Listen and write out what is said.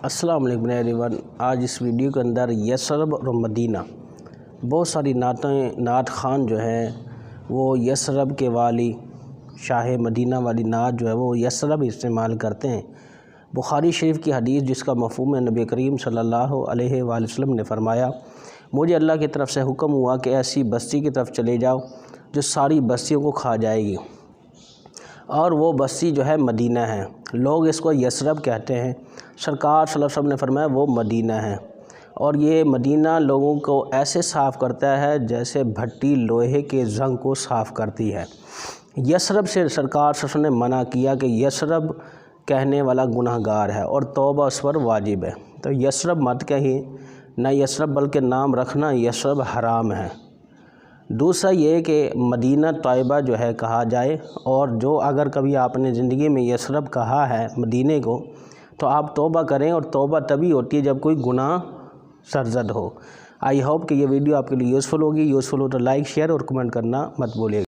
السلام علیکم ایوریون۔ آج اس ویڈیو کے اندر یثرب اور مدینہ، بہت ساری نعت خوان جو ہیں وہ یثرب کے والی، شاہ مدینہ والی نعت جو ہے وہ یثرب استعمال کرتے ہیں۔ بخاری شریف کی حدیث جس کا مفہوم ہے، نبی کریم صلی اللہ علیہ وآلہ وسلم نے فرمایا، مجھے اللہ کی طرف سے حکم ہوا کہ ایسی بستی کی طرف چلے جاؤ جو ساری بستیوں کو کھا جائے گی، اور وہ بستی جو ہے مدینہ ہے۔ لوگ اس کو یثرب کہتے ہیں۔ سرکار صلی اللہ علیہ وسلم نے فرمایا وہ مدینہ ہے، اور یہ مدینہ لوگوں کو ایسے صاف کرتا ہے جیسے بھٹی لوہے کے زنگ کو صاف کرتی ہے۔ یثرب سے سرکار صلی اللہ علیہ وسلم نے منع کیا کہ یثرب کہنے والا گناہ گار ہے اور توبہ اس پر واجب ہے، تو یثرب مت کہیں، نہ یثرب بلکہ نام رکھنا یثرب حرام ہے۔ دوسرا یہ کہ مدینہ طیبہ جو ہے کہا جائے، اور جو اگر کبھی آپ نے زندگی میں یثرب کہا ہے مدینے کو، تو آپ توبہ کریں، اور توبہ تبھی ہوتی ہے جب کوئی گناہ سرزد ہو۔ آئی ہوپ کہ یہ ویڈیو آپ کے لیے یوزفل ہوگی۔ یوزفل ہو تو لائک، شیئر اور کمنٹ کرنا مت بھولیے گا۔